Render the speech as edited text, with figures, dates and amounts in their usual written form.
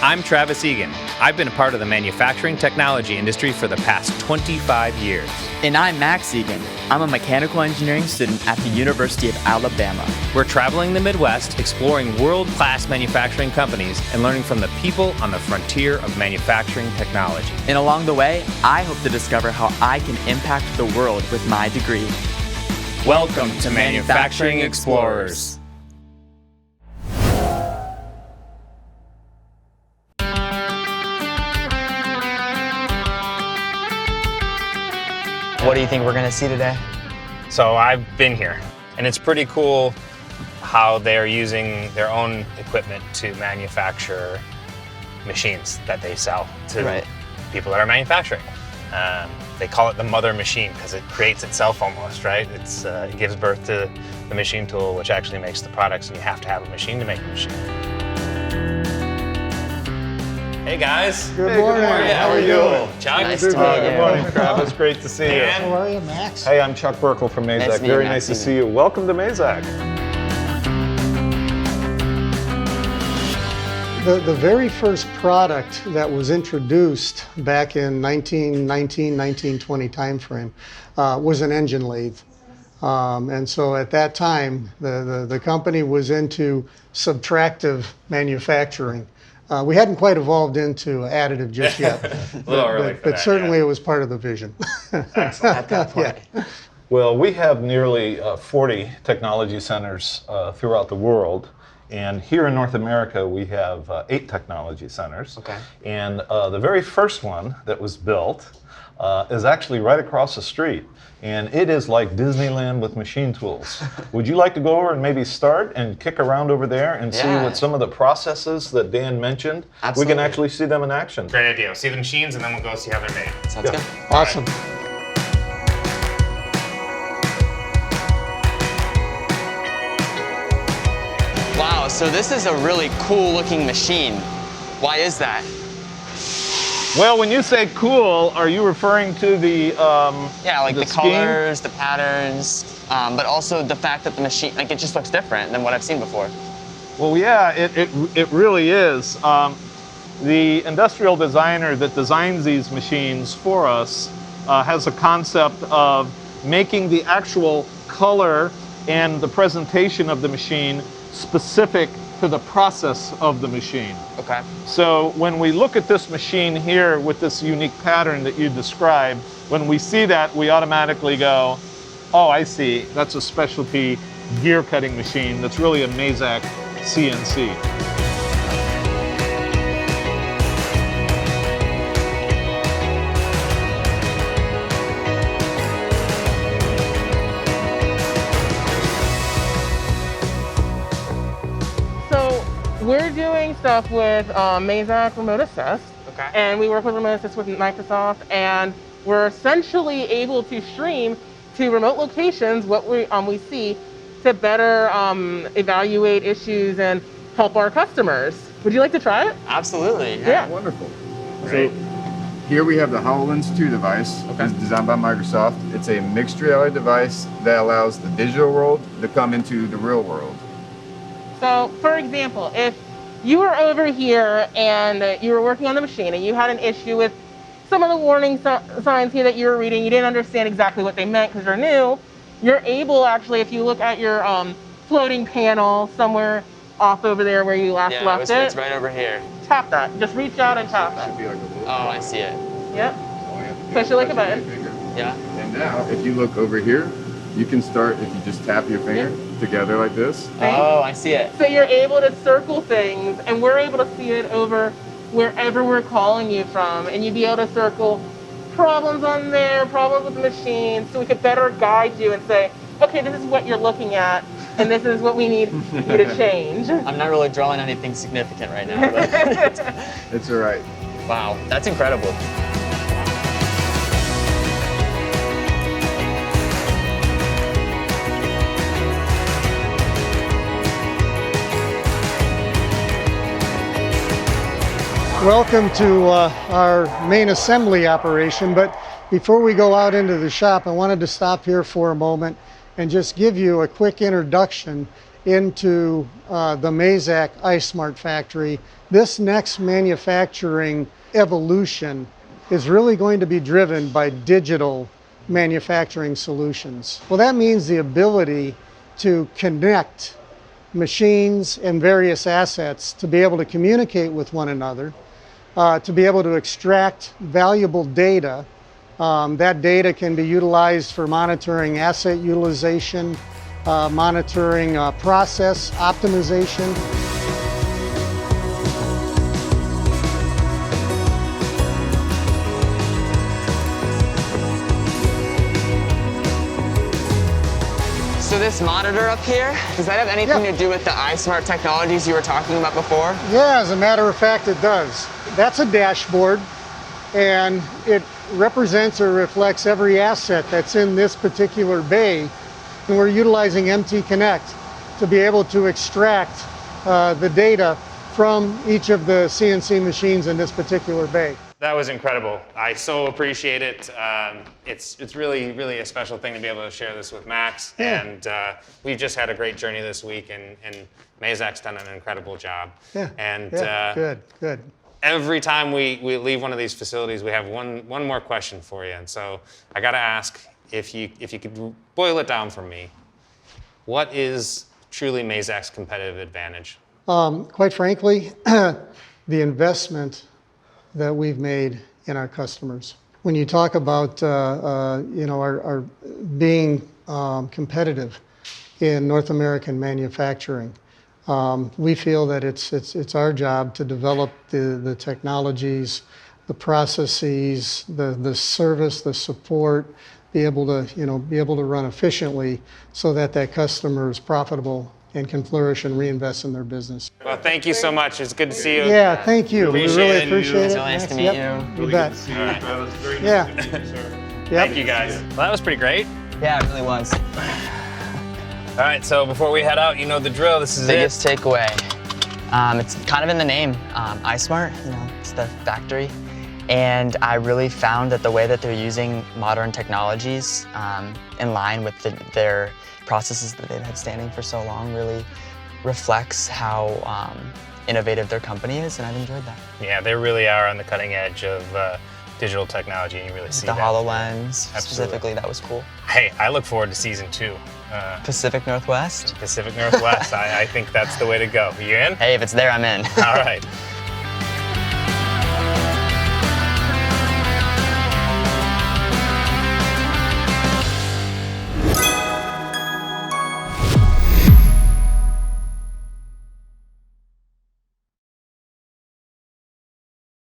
I'm Travis Egan. I've been a part of the manufacturing technology industry for the past 25 years. And I'm Max Egan. I'm a mechanical engineering student at the University of Alabama. We're traveling the Midwest, exploring world-class manufacturing companies, and learning from the people on the frontier of manufacturing technology. And along the way, I hope to discover how I can impact the world with my degree. Welcome to Manufacturing Explorers. What do you think we're going to see today? So I've been here, and it's pretty cool how they're using their own equipment to manufacture machines that they sell to people that are manufacturing. They call it the mother machine because it creates itself almost, right? It gives birth to the machine tool, which actually makes the products, and you have to have a machine to make a machine. Hey guys. Good morning. How are you doing? Chuck? Nice to meet you. Good morning, Travis. Great to see you. How are you, Max? Hey, I'm Chuck Burkle from Mazak. Nice to meet Very you, nice to Max. see you. Welcome to Mazak. The very first product that was introduced back in 1919, 1920 timeframe was an engine lathe. And so at that time, the company was into subtractive manufacturing. We hadn't quite evolved into additive just yet, but certainly it was part of the vision. At that point. Yeah. Well, we have nearly 40 technology centers throughout the world. And here in North America, we have 8 technology centers. Okay. And the very first one that was built is actually right across the street. And it is like Disneyland with machine tools. Would you like to go over and maybe start and kick around over there and see what some of the processes that Dan mentioned? Absolutely. We can actually see them in action. Great idea. We'll see the machines, and then we'll go see how they're made. Sounds good. Awesome. Wow, so this is a really cool looking machine. Why is that? Well, when you say cool, are you referring to the Yeah, like the scheme? colors, the patterns, but also the fact that the machine, like it just looks different than what I've seen before. Well, yeah, it really is. The industrial designer that designs these machines for us has a concept of making the actual color and the presentation of the machine specific to the process of the machine. Okay. So when we look at this machine here with this unique pattern that you described, when we see that, we automatically go, oh, I see, that's a specialty gear cutting machine. That's really a Mazak CNC. We're doing stuff with Mazak Remote Assist, Okay. and we work with Remote Assist with Microsoft, and we're essentially able to stream to remote locations what we see to better evaluate issues and help our customers. Would you like to try it? Absolutely. Yeah. Wonderful. Great. So here we have the HoloLens 2 device. Okay. It's designed by Microsoft. It's a mixed reality device that allows the digital world to come into the real world. So, for example, if you were over here and you were working on the machine and you had an issue with some of the warning signs here that you were reading, you didn't understand exactly what they meant because you're new, you're able actually, if you look at your floating panel somewhere off over there where you last left it's it, right over here. tap that. Just reach out and tap Should that. be like a little Oh, I see it. Yep. all you have to do Push is it like a touch button. your finger. Yeah. And now, if you look over here, you can start, if you just tap your finger together like this. Oh, I see it. So you're able to circle things, and we're able to see it over wherever we're calling you from, and you'd be able to circle problems on there, problems with the machine, so we could better guide you and say, okay, this is what you're looking at, and this is what we need you to change. I'm not really drawing anything significant right now, but It's all right. wow, that's incredible. Welcome to our main assembly operation, but before we go out into the shop, I wanted to stop here for a moment and just give you a quick introduction into the Mazak iSmart factory, this next manufacturing evolution is really going to be driven by digital manufacturing solutions. Well, that means the ability to connect machines and various assets to be able to communicate with one another, to be able to extract valuable data. That data can be utilized for monitoring asset utilization, monitoring process optimization. So this monitor up here, does that have anything to do with the iSmart technologies you were talking about before? Yeah, as a matter of fact, it does. That's a dashboard, and it represents or reflects every asset that's in this particular bay. And we're utilizing MT Connect to be able to extract the data from each of the CNC machines in this particular bay. That was incredible. I so appreciate it. It's really, really a special thing to be able to share this with Max. Yeah. And we've just had a great journey this week, and Mazak's done an incredible job. Yeah. And good. every time we leave one of these facilities, we have one more question for you. And so I got to ask, if you could boil it down for me, what is truly Mazak's competitive advantage? Quite frankly, the investment that we've made in our customers. When you talk about our being competitive in North American manufacturing, we feel that it's our job to develop the technologies, the processes, the service, the support, be able to run efficiently so that customer is profitable and can flourish and reinvest in their business. Well, thank you so much. It's good to see you. Yeah, thank you. We really appreciate it. It's really nice to meet you. You bet. That was very Yeah. nice to meet you, sir. Thank you, guys. Well, that was pretty great. Yeah, it really was. All right, so before we head out, you know the drill. This is Biggest takeaway. It's kind of in the name, iSmart, it's the factory. And I really found that the way that they're using modern technologies in line with their processes that they've had standing for so long really reflects how innovative their company is, and I've enjoyed that. Yeah, they really are on the cutting edge of digital technology, and you really see The that. HoloLens, specifically, that was cool. Hey, I look forward to season 2. Pacific Northwest. Pacific Northwest. I think that's the way to go. You in? Hey, if it's there, I'm in. All right.